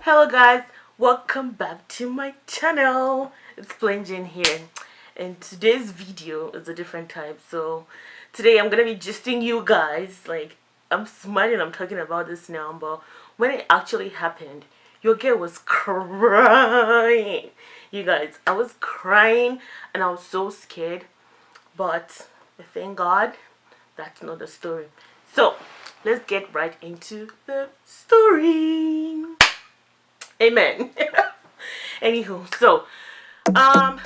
Hello guys, welcome back to my channel. It's Plain Jane here, and today's video is a different type. So today I'm gonna be gisting you guys. Like, I'm smiling, I'm talking about this now, but when it actually happened, your girl was crying. You guys, I was crying and I was so scared, but thank God that's not the story. So let's get right into the story. Amen. Anywho, so um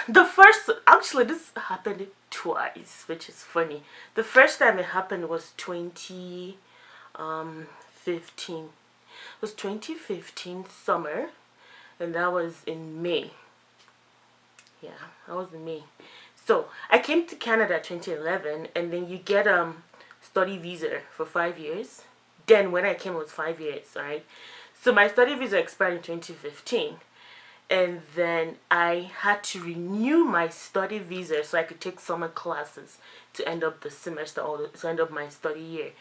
the first, actually this happened twice, which is funny. The first time it happened was 2015. It was 2015 summer, and that was in May. Yeah, that was in May. So I came to Canada 2011, and then you get study visa for 5 years. Then when I came, it was 5 years, right? So my study visa expired in 2015, and then I had to renew my study visa so I could take summer classes to end up the semester or to end up my study year.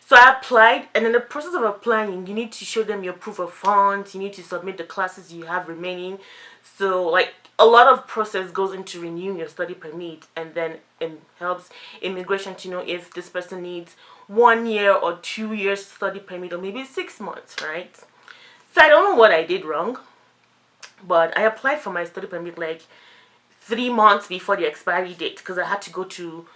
So I applied, and in the process of applying, you need to show them your proof of funds, you need to submit the classes you have remaining. So like a lot of process goes into renewing your study permit, and then it helps immigration to know if this person needs 1 year or 2 years study permit, or maybe 6 months, right? So I don't know what I did wrong, but I applied for my study permit like 3 months before the expiry date because I had to go to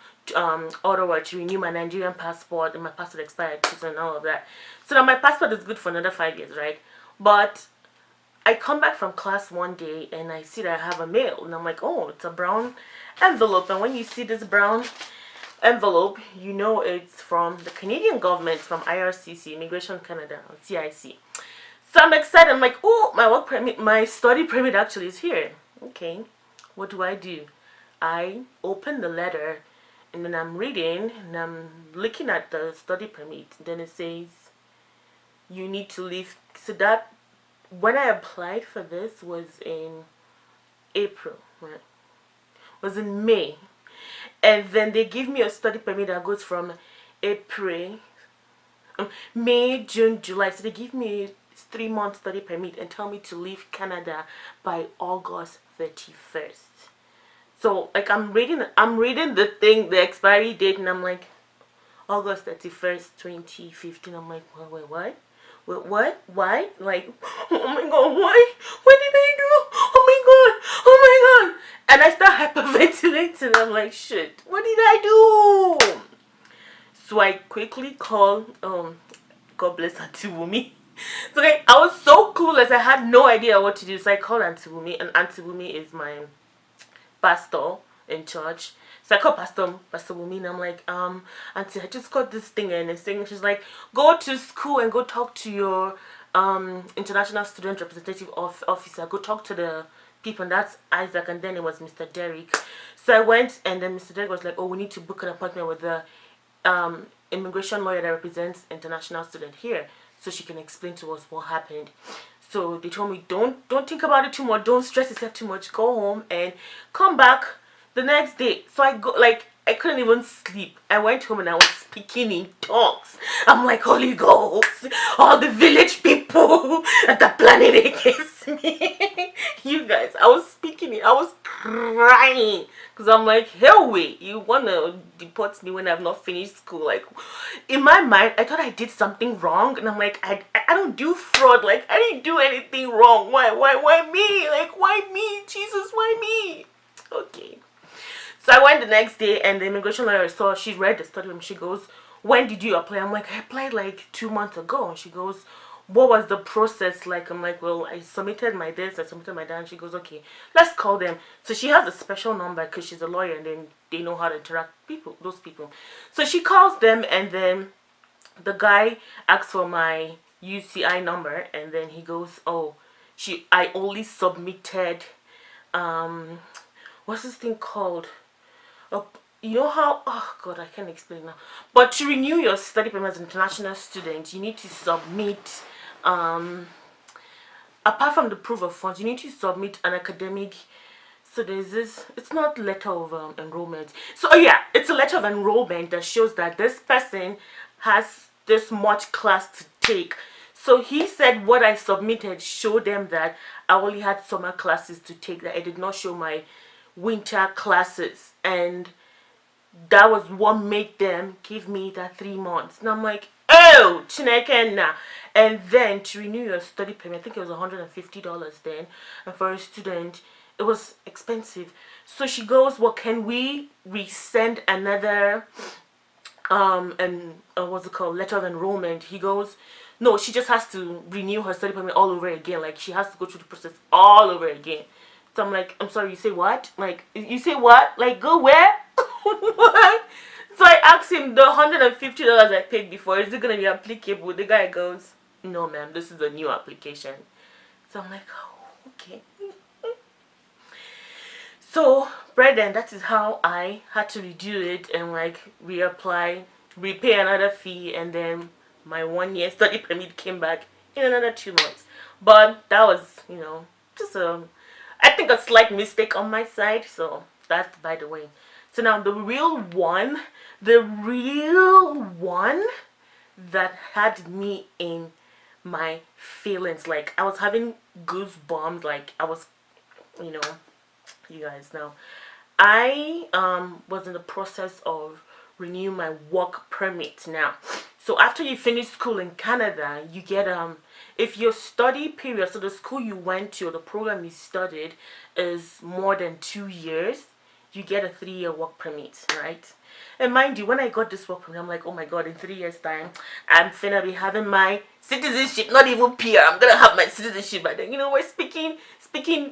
Ottawa to renew my Nigerian passport, and my passport expired too, and all of that. So now my passport is good for another 5 years, right? But I come back from class one day and I see that I have a mail, and I'm like, oh, it's a brown envelope. And when you see this brown envelope, you know it's from the Canadian government, from IRCC, Immigration Canada, or CIC. So I'm excited. I'm like, oh, my work permit, my study permit actually is here. Okay, what do? I open the letter, and then I'm reading, and I'm looking at the study permit. Then it says you need to leave. So that, when I applied for this, was in April, right? Was in May, and then they give me a study permit that goes from April, May, June, July. So they give me 3 month study permit and tell me to leave Canada by August 31st. So like I'm reading the thing, the expiry date, and I'm like, August 31st, 2015. I'm like, wait, what? What? Why? Like, oh my god, why? What did I do? Oh my god, oh my god. And I start hyperventilating. I'm like, shit, what did I do? So I quickly call, God bless Auntie Wumi. So like, I was so clueless, I had no idea what to do. So I called Auntie Wumi, and Auntie Wumi is my pastor in church. So I called Pastor Wumi, and I'm like, Auntie, I just got this thing, and it's saying, she's like, go to school and go talk to your international student representative officer. Go talk to the people, and that's Isaac, and then it was Mr. Derek. So I went, and then Mr. Derek was like, oh, we need to book an appointment with the immigration lawyer that represents international student here, so she can explain to us what happened. So they told me, don't think about it too much, don't stress yourself too much, go home and come back the next day. So I go, like, I couldn't even sleep. I went home and I was speaking in tongues. I'm like, Holy Ghost, all the village people that are planning against me. You guys, I was speaking it, I was crying. Because I'm like, hell wait, you want to deport me when I've not finished school? Like, in my mind, I thought I did something wrong. And I'm like, I don't do fraud. Like, I didn't do anything wrong. Why me? Like, why me? Jesus, why me? Okay. So I went the next day, and the immigration lawyer saw, she read the study, and she goes, when did you apply? I'm like, I applied like 2 months ago. And she goes, what was the process like? I'm like, well, I submitted my this, I submitted my that. And she goes, okay, let's call them. So she has a special number because she's a lawyer, and then they know how to interact with those people. So she calls them, and then the guy asks for my UCI number, and then he goes, oh, I only submitted, what's this thing called? You know how, oh god, I can't explain now, but to renew your study permit as an international student, you need to submit, apart from the proof of funds, you need to submit an academic. So there's this, it's not letter of enrollment, so yeah, it's a letter of enrollment that shows that this person has this much class to take. So he said what I submitted showed them that I only had summer classes to take, that I did not show my winter classes, and that was what made them give me that 3 months. And I'm like, oh, Chineke na. And then to renew your study permit, I think it was $150 then, and for a student it was expensive. So she goes, well, can we resend another and what's it called, letter of enrollment? He goes, no, she just has to renew her study permit all over again. Like, she has to go through the process all over again. So I'm like, I'm sorry, you say what? Like, you say what? Like, go where? So I asked him, the $150 I paid before, is it gonna be applicable? The guy goes, no ma'am, this is a new application. So I'm like, oh, okay. So, Brendan, that is how I had to redo it and like reapply, repay another fee, and then my 1 year study permit came back in another 2 months. But that was, just I think a slight mistake on my side. So that's by the way. So now the real one that had me in my feelings, like I was having goosebumps, like I was, you know, you guys know, I was in the process of renewing my work permit now. So after you finish school in Canada, you get if your study period, so the school you went to or the program you studied is more than 2 years, you get a 3-year work permit, right? And mind you, when I got this work permit, I'm like, oh my god, in 3 years time I'm finna be having my citizenship, not even PR, I'm gonna have my citizenship by then. We're speaking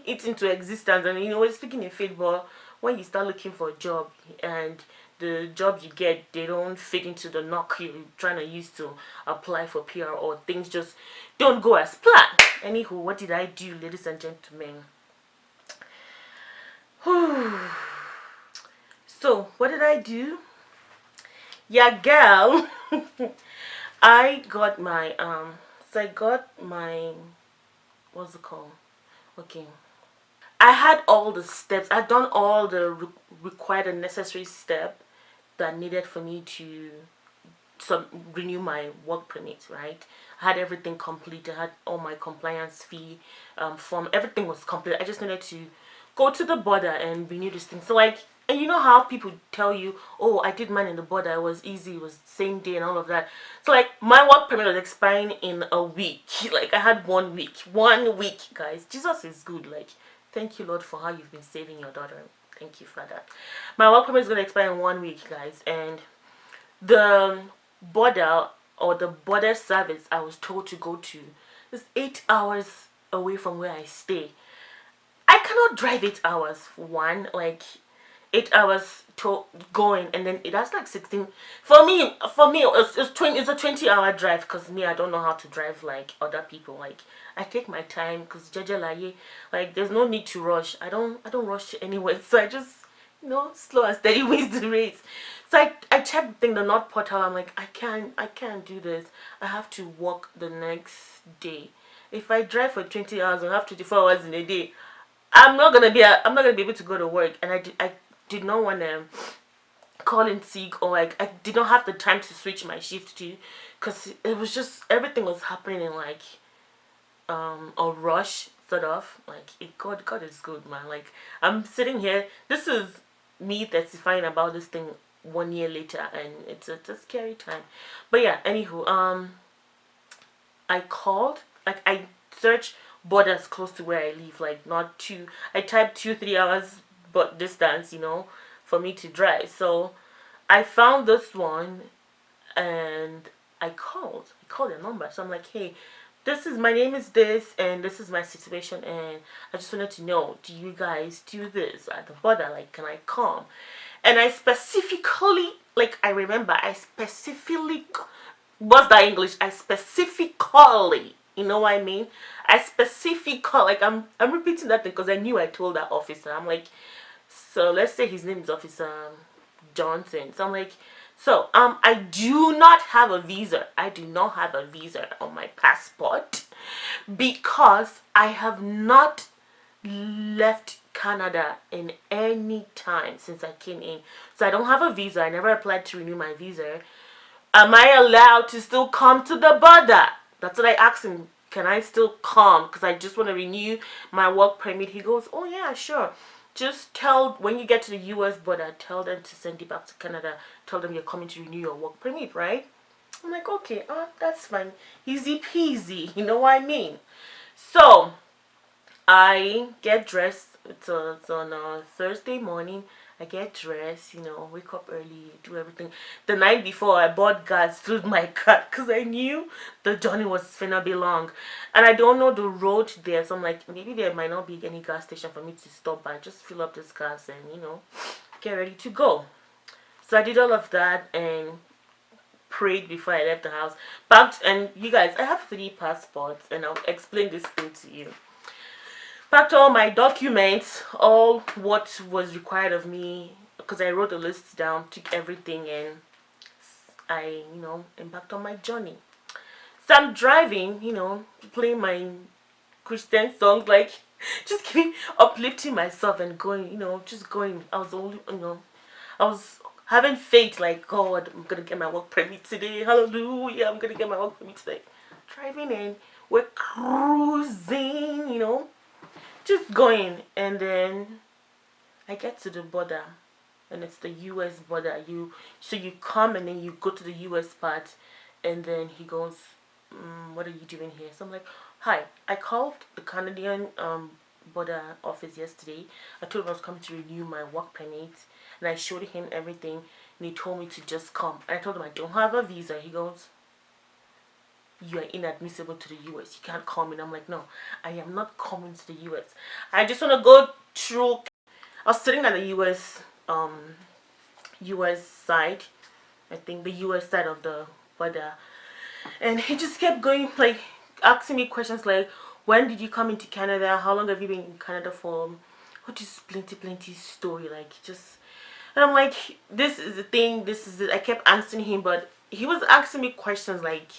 it into existence, and we're speaking in faith. But when you start looking for a job and the jobs you get, they don't fit into the knock you're trying to use to apply for PR, or things just don't go as planned. Anywho, what did I do, ladies and gentlemen? So what did I do? Yeah, girl. I got my what's it called? Okay, I had all the steps. I'd done all the required and necessary step that needed for me to renew my work permit, right? I had everything complete. I had all my compliance fee form. Everything was complete. I just needed to go to the border and renew this thing. So like, and you know how people tell you, oh, I did mine in the border, it was easy, it was same day and all of that. So like, my work permit was expiring in a week. Like, I had 1 week, guys. Jesus is good. Like, thank you, Lord, for how you've been saving your daughter. Thank you, Father. My work permit is going to expire in 1 week, guys. And the border, or the border service I was told to go to, is 8 hours away from where I stay. I cannot drive 8 hours for one, like 8 hours to going, and then that's like 16. For me it's a 20-hour drive, because me, I don't know how to drive like other people. Like, I take my time, because like there's no need to rush. I don't rush anywhere. So I just, slow and steady wins the race. So I checked the thing, the North Portal. I'm like, I can't do this. I have to work the next day. If I drive for 20 hours and have 24 hours in a day, I'm not gonna be able to go to work. And I did not want to call in sick, or like I did not have the time to switch my shift to, because it was just, everything was happening in like a rush, sort of. Like, God is good, man. Like, I'm sitting here, this is me testifying about this thing 1 year later, and it's a scary time. But yeah, anywho, I called, like, I searched borders close to where I live, like, not too, I typed 2-3 hours but distance, for me to drive. So I found this one, and I called their number. So I'm like, hey, my name is this, and this is my situation, and I just wanted to know, do you guys do this at the border? Like, can I come? And I specifically, like, I remember, what's that English? I specifically, you know what I mean? I specifically, like, I'm repeating that thing because I knew I told that officer. I'm like, so let's say his name is Officer Johnson. So I'm like, so I do not have a visa. I do not have a visa on my passport, because I have not left Canada in any time since I came in. So I don't have a visa. I never applied to renew my visa. am I allowed to still come to the border? That's what I asked him. Can I still come? Because I just want to renew my work permit. He goes, oh yeah, sure. Just tell, when you get to the US border, tell them to send you back to Canada. Tell them you're coming to renew your work permit, right? I'm like, okay, that's fine. Easy peasy. You know what I mean? So, I get dressed. It's on a Thursday morning. I get dressed, wake up early, do everything. The night before, I bought gas, filled my car because I knew the journey was finna be long. And I don't know the road there, so I'm like, maybe there might not be any gas station for me to stop by. Just fill up this gas and, get ready to go. So I did all of that and prayed before I left the house. Packed, and you guys, I have 3 passports, and I'll explain this thing to you. Packed all my documents, all what was required of me, because I wrote the list down, took everything, and I, embarked on my journey. So I'm driving, playing my Christian songs, like, just keeping uplifting myself and going, just going. I was only, I was having faith, like, God, I'm gonna get my work permit today. Hallelujah, I'm gonna get my work permit today. Driving in, we're cruising, just going, and then I get to the border, and it's the US border. So you come and then you go to the US part, and then he goes, what are you doing here? So I'm like, hi, I called the Canadian border office yesterday. I told him I was coming to renew my work permit, and I showed him everything, and he told me to just come. And I told him I don't have a visa. He goes, you are inadmissible to the US. You can't come in. I'm like, no, I am not coming to the US. I just want to go through. I was sitting at the US side. I think the US side of the border. And he just kept going, like, asking me questions like, when did you come into Canada? How long have you been in Canada for? What is plenty story, like, just. And I'm like, this is the thing, this is it. I kept answering him, but he was asking me questions like,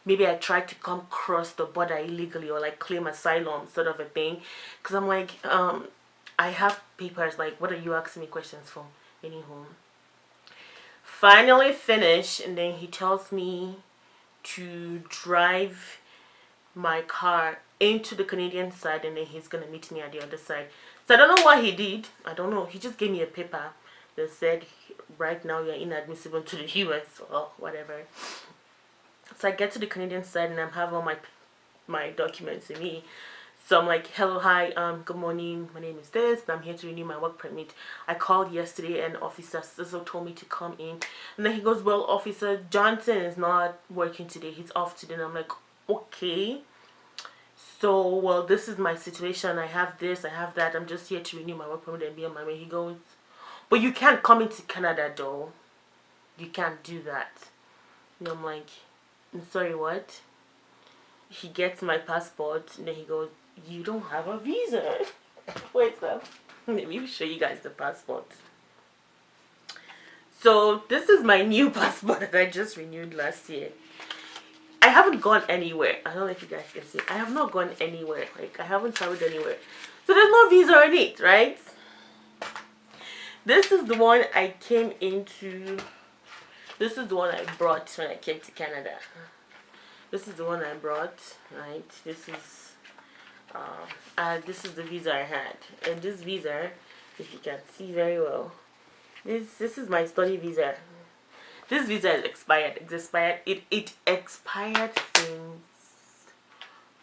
maybe I tried to come cross the border illegally or like claim asylum sort of a thing. Because I'm like, I have papers, like, what are you asking me questions for? Anywho, finally finished, and then he tells me to drive my car into the Canadian side, and then he's gonna meet me at the other side. So I don't know what he did. I don't know. He just gave me a paper that said, right now you're inadmissible to the US or whatever. So I get to the Canadian side, and I have all my documents with me. So I'm like, hello, hi, good morning, my name is this, and I'm here to renew my work permit. I called yesterday, and Officer Sizzle told me to come in. And then he goes, well, Officer Johnson is not working today, he's off today. And I'm like, okay. So, well, this is my situation. I have this, I have that. I'm just here to renew my work permit and be on my way. He goes, but you can't come into Canada, though. You can't do that. And I'm like, I'm sorry, what? He gets my passport, and then he goes, you don't have a visa. Wait, so let me show you guys the passport. So this is my new passport that I just renewed last year. I haven't gone anywhere. I don't know if you guys can see. I have not gone anywhere. Like, I haven't traveled anywhere. So there's no visa on it, right? This is the one I came into. This is the one I brought when I came to Canada. This is the one I brought, right? This is the visa I had, and this visa, if you can see very well, this is my study visa. This visa is expired. It's expired. It expired since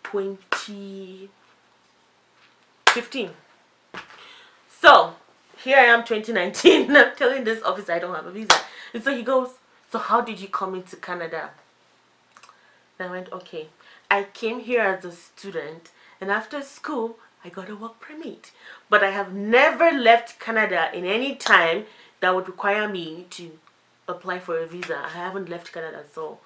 2015. So here I am, 2019. I'm telling this officer I don't have a visa, and so he goes, so how did you come into Canada? And I went, okay, I came here as a student, and after school I got a work permit, but I have never left Canada in any time that would require me to apply for a visa. I haven't left Canada, so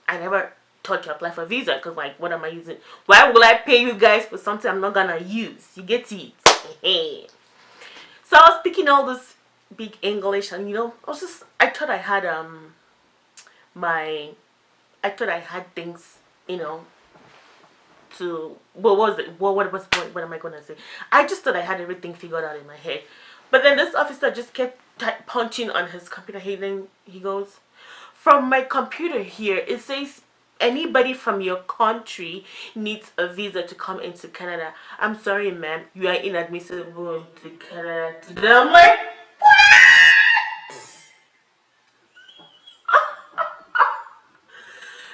I never thought to apply for a visa, because, like, what am I using? Why will I pay you guys for something I'm not gonna use? You get it? So I was speaking all this big English, and I thought I had I thought I had things, to, what am I gonna say? I just thought I had everything figured out in my head. But then this officer just kept punching on his computer. He goes, from my computer here, it says anybody from your country needs a visa to come into Canada. I'm sorry, ma'am, you are inadmissible to Canada today. I'm like,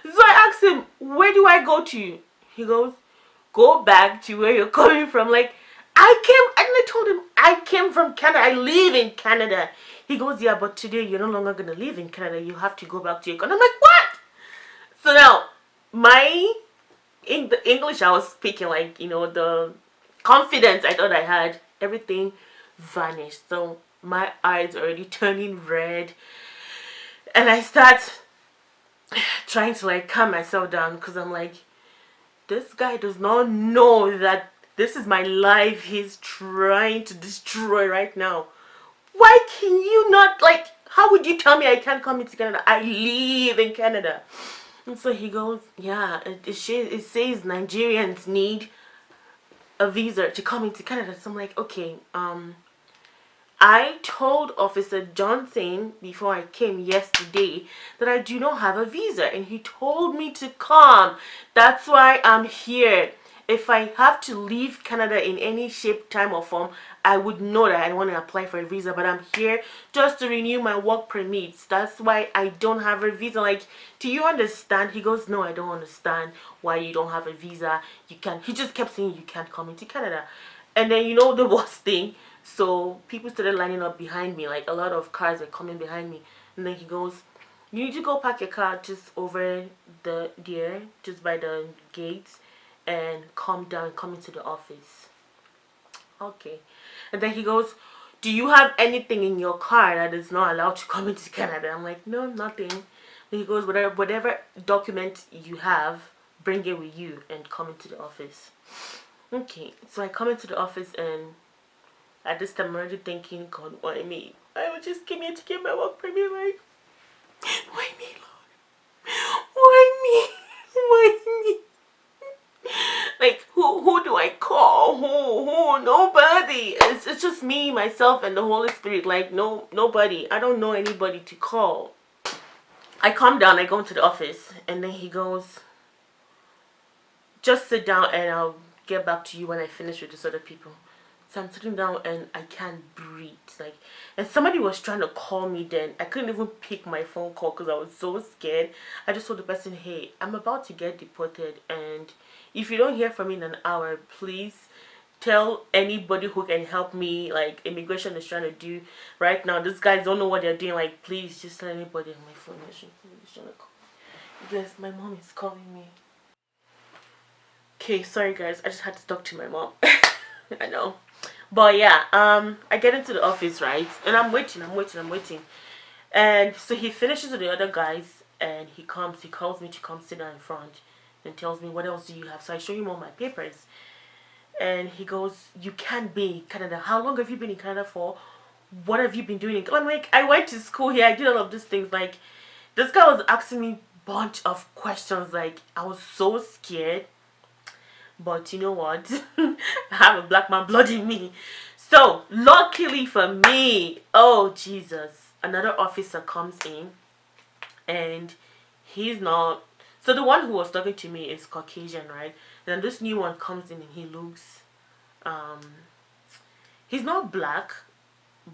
so I asked him, where do I go to? He goes, go back to where you're coming from. Like, and I told him, I came from Canada. I live in Canada. He goes, yeah, but today you're no longer going to live in Canada. You have to go back to your country. I'm like, what? So now, in the English I was speaking, like, the confidence I thought I had, everything vanished. So my eyes already turning red. And I start trying to, like, calm myself down because I'm like, this guy does not know that this is my life he's trying to destroy right now. Why can you not, like, how would you tell me I can't come into Canada? I live in Canada. And so he goes, yeah, it says Nigerians need a visa to come into Canada. So I'm like, okay, I told Officer Johnson before I came yesterday that I do not have a visa, and he told me to come. That's why I'm here. If I have to leave Canada in any shape, time, or form, I would know that I want to apply for a visa, but I'm here just to renew my work permits. That's why I don't have a visa. Like, do you understand? He goes, no, I don't understand why you don't have a visa. You can't. He just kept saying you can't come into Canada. And then, the worst thing, so people started lining up behind me. Like, a lot of cars were coming behind me. And then he goes, you need to go park your car just over there, just by the gates, and come into the office. Okay. And then he goes, do you have anything in your car that is not allowed to come into Canada? I'm like, no, nothing. And he goes, whatever document you have, bring it with you and come into the office. Okay, so I come into the office, and at this time I'm already thinking, God, why me? I was just came here to get my work permit, like, why me, Lord? Why me? Why me? Like, who do I call? Who? Nobody. It's just me, myself, and the Holy Spirit. Like, nobody. I don't know anybody to call. I calm down, I go into the office, and then he goes, just sit down and I'll get back to you when I finish with these other people. So I'm sitting down and I can't breathe. Like, and somebody was trying to call me then. I couldn't even pick my phone call because I was so scared. I just told the person, hey, I'm about to get deported, and if you don't hear from me in an hour, please tell anybody who can help me. Like, immigration is trying to do right now. These guys don't know what they're doing. Like, please just tell anybody on my phone. Is trying to call. Yes, my mom is calling me. Okay, sorry guys, I just had to talk to my mom. I know. But yeah, I get into the office, right? And I'm waiting. And so he finishes with the other guys, and he calls me to come sit down in front and tells me, what else do you have? So I show him all my papers. And he goes, you can't be in Canada. How long have you been in Canada for? What have you been doing? I'm like, I went to school here. I did all of these things. Like, this guy was asking me a bunch of questions. Like, I was so scared. But you know what? I have a black man blood in me. So, luckily for me, oh Jesus, another officer comes in, and he's not. So the one who was talking to me is Caucasian, right? And then this new one comes in, and he looks, he's not black,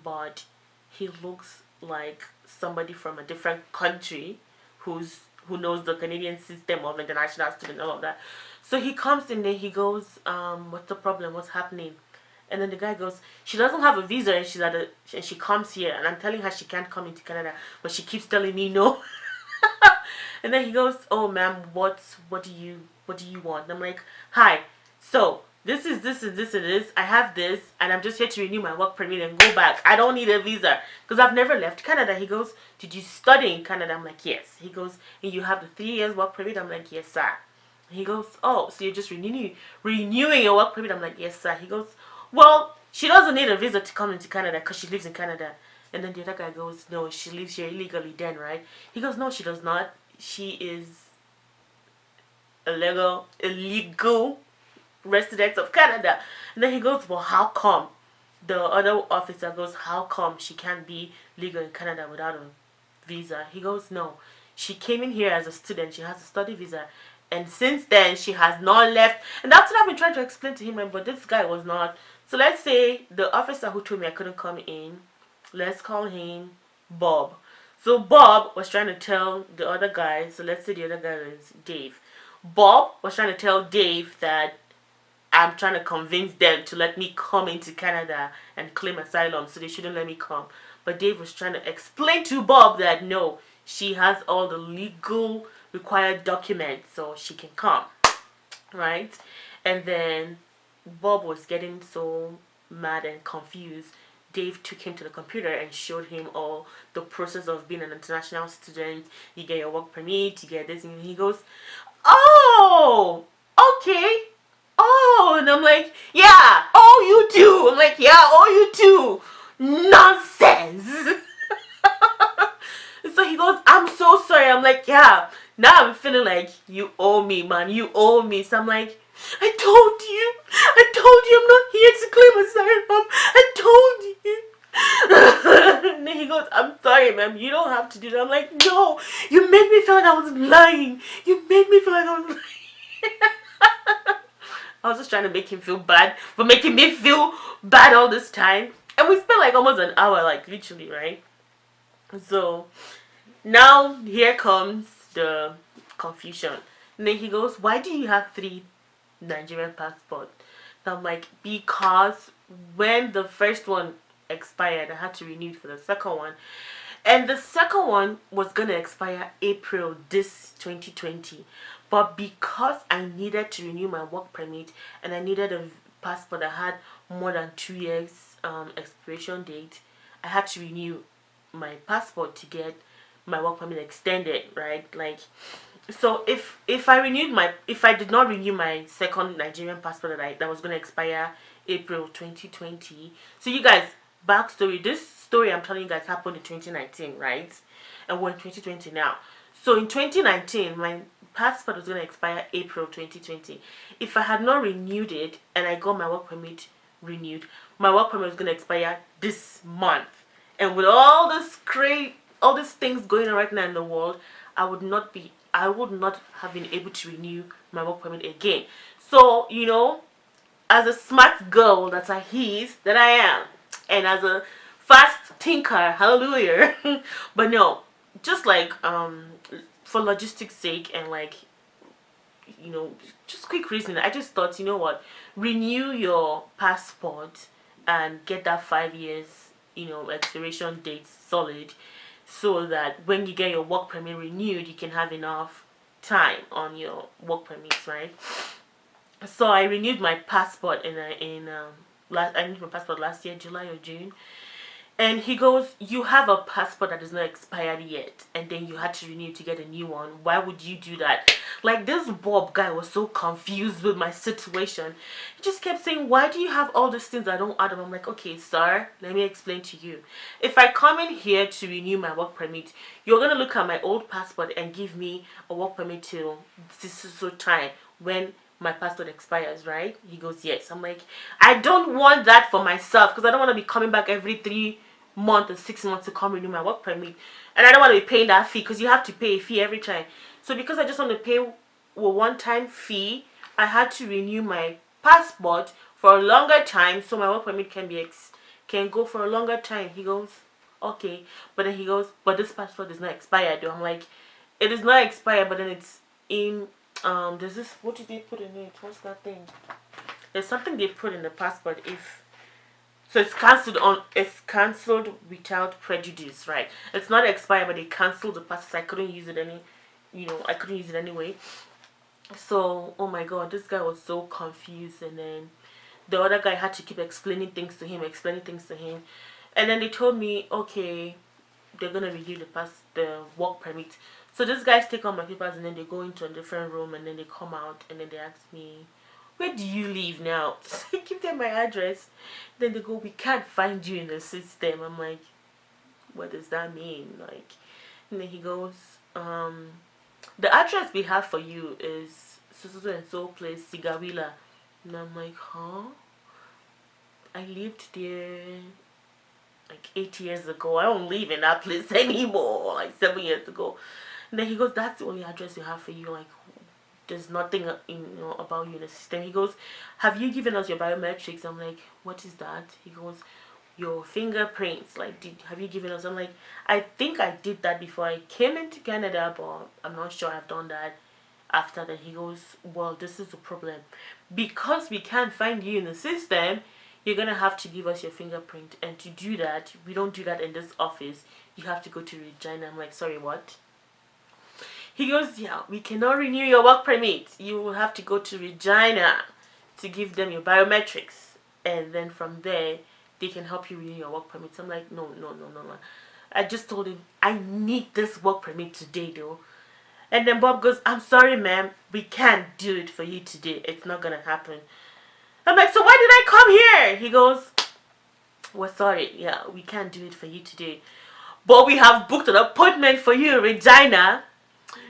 but he looks like somebody from a different country who knows the Canadian system of international student and all of that. So he comes in there, he goes, what's the problem? What's happening? And then the guy goes, she doesn't have a visa, and and she comes here, and I'm telling her she can't come into Canada, but she keeps telling me no. And then he goes, oh ma'am, what do you want? And I'm like, hi, so this is this and this and this. I have this, and I'm just here to renew my work permit and go back. I don't need a visa because I've never left Canada. He goes, did you study in Canada? I'm like, yes. He goes, and you have the 3 years work permit? I'm like, yes, sir. He goes, oh, so you're just renewing your work permit? I'm like, yes, sir. He goes, well, she doesn't need a visa to come into Canada because she lives in Canada. And then the other guy goes, no, she lives here illegally then, right? He goes, no, she does not. She is illegal resident of Canada. And then he goes, well, how come? The other officer goes, how come she can't be legal in Canada without a visa? He goes, no, She came in here as a student. She has a study visa. And since then, she has not left. And that's what I've been trying to explain to him. But this guy was not. So let's say the officer who told me I couldn't come in, let's call him Bob. So Bob was trying to tell the other guy. So let's say the other guy is Dave. Bob was trying to tell Dave that I'm trying to convince them to let me come into Canada and claim asylum, so they shouldn't let me come. But Dave was trying to explain to Bob that no, she has all the legal required documents, so she can come, right? And then Bob was getting so mad and confused. Dave took him to the computer and showed him all the process of being an international student. You get your work permit, you get this, and he goes, "Oh, okay. Oh," and I'm like, "Yeah, oh, you too." I'm like, "Yeah, oh, you too." Nonsense. So he goes, "I'm so sorry." I'm like, "Yeah, now I'm feeling like you owe me, man. You owe me." So I'm like, I told you I'm not here to claim asylum. I told you." And then he goes, "I'm sorry, ma'am. You don't have to do that." I'm like, "No, you made me feel like I was lying. You made me feel like I was lying." I was just trying to make him feel bad for making me feel bad all this time. And we spent like almost an hour, like literally, right? So now here comes the confusion. And then he goes, "Why do you have 3 Nigerian passports?" And I'm like, "Because when the first one expired, I had to renew for the second one. And the second one was going to expire April this 2020. But because I needed to renew my work permit and I needed a passport that had more than 2 years expiration date, I had to renew my passport to get my work permit extended, right? Like, so if I did not renew my second Nigerian passport that was going to expire April 2020. So you guys, backstory, this story I'm telling you guys happened in 2019, right? And we're in 2020 now. So in 2019, my passport was going to expire April 2020. If I had not renewed it and I got my work permit renewed, my work permit was going to expire this month. And with all these things going on right now in the world, I would not have been able to renew my work permit again. So, as a smart girl that I am, and as a fast thinker, hallelujah. But no, just like for logistics sake and like, just quick reason, I just thought, what, renew your passport and get that 5 years expiration date solid, so that when you get your work permit renewed, you can have enough time on your work permits, right? So I renewed my passport I renewed my passport last year, July or June. And he goes, "You have a passport that is not expired yet, and then you had to renew to get a new one. Why would you do that?" Like, this Bob guy was so confused with my situation. He just kept saying, "Why do you have all these things that don't add up?" I'm like, "Okay, sir, let me explain to you. If I come in here to renew my work permit, you're going to look at my old passport and give me a work permit till this time when my passport expires, right?" He goes, "Yes." I'm like, "I don't want that for myself, because I don't want to be coming back every 3 months or 6 months to come renew my work permit, and I don't want to be paying that fee, because you have to pay a fee every time. So because I just want to pay a one-time fee, I had to renew my passport for a longer time, so my work permit can go for a longer time." He goes, "Okay," but then he goes, "But this passport is not expired though." I'm like, "It is not expired, but then it's in there's this, what did they put in it? What's that thing? There's something they put in the passport. If so, it's cancelled without prejudice, right? It's not expired, but they cancelled the passport. So I couldn't use it I couldn't use it anyway. So, oh my god, this guy was so confused. And then the other guy had to keep explaining things to him. And then they told me, "Okay, they're gonna review the work permit." So these guys take all my papers, and then they go into a different room, and then they come out, and then they ask me, "Where do you live now?" So I give them my address. Then they go, "We can't find you in the system." I'm like, "What does that mean?" Like, and then he goes, "The address we have for you is so and so place, Sigawila." And I'm like, "Huh? I lived there like 8 years ago. I don't live in that place anymore. Like 7 years ago." And then he goes, that's the only address we have for you. Like, there's nothing about you in the system. He goes, have you given us your biometrics? I'm like, what is that? He goes, your fingerprints. Like, have you given us? I'm like, I think I did that before I came into Canada, but I'm not sure I've done that after that. He goes, well, this is the problem, because we can't find you in the system. You're gonna have to give us your fingerprint, and to do that, we don't do that in this office. You have to go to Regina. I'm like, sorry, what? He goes, yeah, we cannot renew your work permit. You will have to go to Regina to give them your biometrics, and then from there they can help you renew your work permit. So I'm like, no, no, no, no, no. I just told him I need this work permit today, though. And then Bob goes, I'm sorry, ma'am, we can't do it for you today. It's not gonna happen. I'm like, so why did I come here? He goes, we're sorry, yeah, we can't do it for you today, but we have booked an appointment for you in Regina.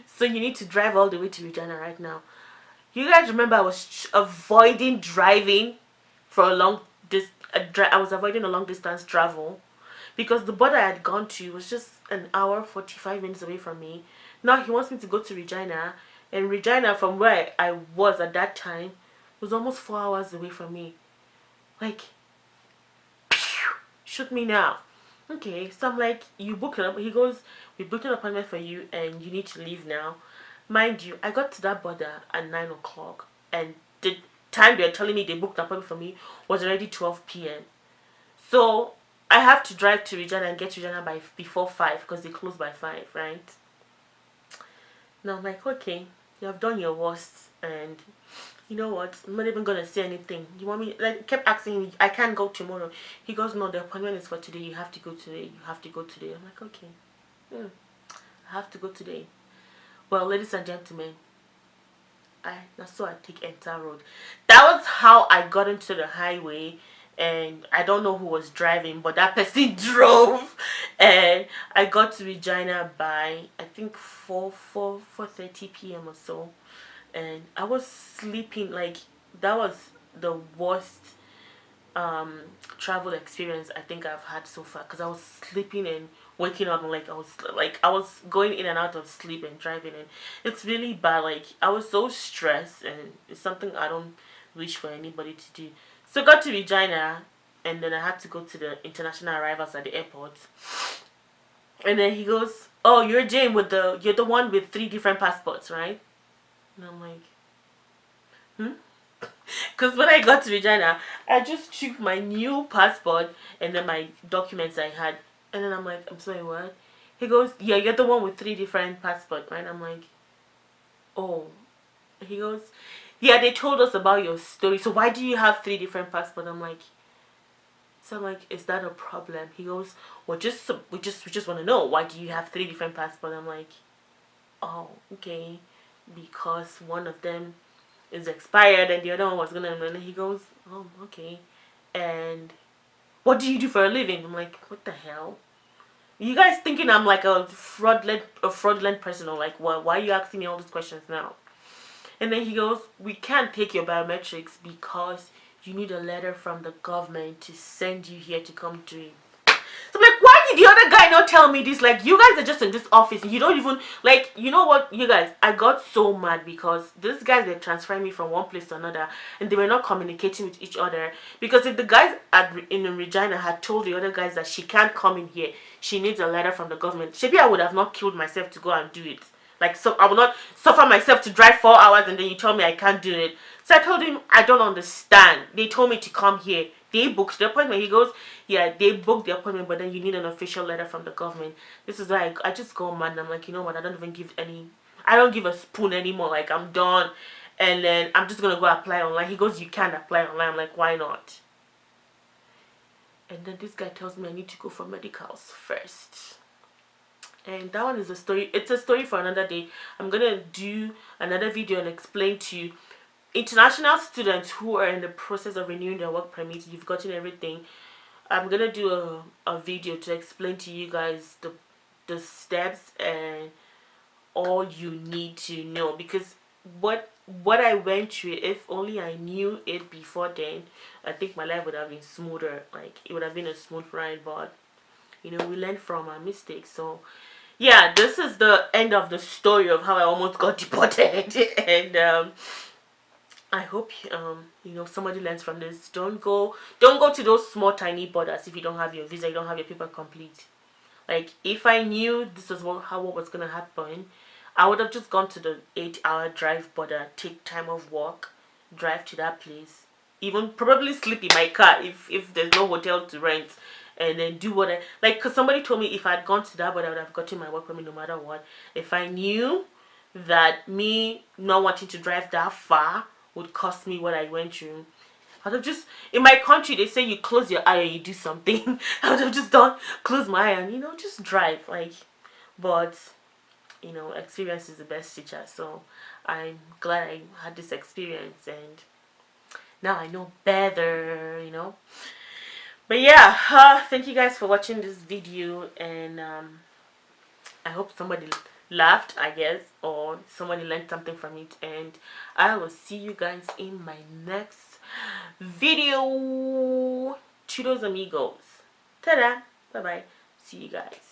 So you need to drive all the way to Regina right now. You guys remember I was avoiding driving for a long I was avoiding a long distance travel because the border I had gone to was just an hour 45 minutes away from me. Now he wants me to go to Regina, and Regina from where I was at that time was almost 4 hours away from me. Like, shoot me now. Okay, so I'm like, you booked it up. He goes, we booked an appointment for you and you need to leave now. Mind you, I got to that border at 9 o'clock, and the time they're telling me they booked an appointment for me was already 12 p.m. So I have to drive to Regina and get to Regina by before 5 because they close by 5, right? Now I'm like, okay, you have done your worst, and you know what? I'm not even gonna say anything. You want me? Like, kept asking me, I can't go tomorrow. He goes, no, the appointment is for today. You have to go today. You have to go today. I'm like, okay, I have to go today. Well, ladies and gentlemen, that's so I take Enter Road. That was how I got into the highway, and I don't know who was driving, but that person drove, and I got to Regina by I think 4:30 p.m. or so, and I was sleeping. Like, that was the worst travel experience I think I've had so far, because I was sleeping and waking up, and I was going in and out of sleep and driving, and it's really bad. Like, I was so stressed, and it's something I don't wish for anybody to do. So I got to Regina, and then I had to go to the international arrivals at the airport, and then he goes, oh, you're you're the one with 3 different passports, right? And I'm like, hmm. Because when I got to Regina, I just took my new passport and then my documents I had. And then I'm like, I'm sorry, what? He goes, yeah, you're the one with 3 different passports, right? I'm like, oh. He goes, yeah, they told us about your story. So why do you have 3 different passports? I'm like, is that a problem? He goes, well, we just want to know, why do you have 3 different passports? I'm like, oh, okay, because one of them is expired and the other one was gonna, and he goes, oh, okay, and what do you do for a living? I'm like, what the hell? You guys thinking I'm like a fraudulent person, or like, what? Why are you asking me all these questions now? And then he goes, we can't take your biometrics because you need a letter from the government to send you here to come to it. So I'm like, why did the other guy not tell me this? Like, you guys are just in this office. You don't even, like, you know what, you guys, I got so mad because these guys, they're transferring me from one place to another, and they were not communicating with each other. Because if the guys in Regina had told the other guys that she can't come in here, she needs a letter from the government, maybe I would have not killed myself to go and do it. Like, so I will not suffer myself to drive 4 hours and then you tell me I can't do it. So I told him, I don't understand. They told me to come here. They booked the appointment. He goes, yeah, they booked the appointment, but then you need an official letter from the government. This is why I just go mad, and I'm like, you know what, I don't give a spoon anymore. Like, I'm done. And then I'm just going to go apply online. He goes, you can't apply online. I'm like, why not? And then this guy tells me I need to go for medicals first. And that one is a story. It's a story for another day. I'm going to do another video and explain to you, international students who are in the process of renewing their work permit, you've gotten everything. I'm gonna do a video to explain to you guys the steps and all you need to know, because what I went through, if only I knew it before then, I think my life would have been smoother. Like, it would have been a smooth ride. But you know, we learn from our mistakes. So yeah, this is the end of the story of how I almost got deported. And I hope you know, somebody learns from this. Don't go to those small tiny borders if you don't have your visa, you don't have your paper complete. Like, if I knew this was what was gonna happen, I would have just gone to the 8-hour drive border, take time off work, drive to that place, even probably sleep in my car if there's no hotel to rent, and then do what I like. Cause somebody told me if I'd gone to that border, I would have gotten my work permit no matter what. If I knew that me not wanting to drive that far would cost me what I went through, I would have just, in my country they say you close your eye and you do something. I would have just done, close my eye and, you know, just drive. Like, but you know, experience is the best teacher. So I'm glad I had this experience, and now I know better, you know. But yeah, thank you guys for watching this video, and I hope somebody laughed, I guess, or somebody learned something from it. And I will see you guys in my next video. Chudos amigos. Ta-da. Bye-bye. See you guys.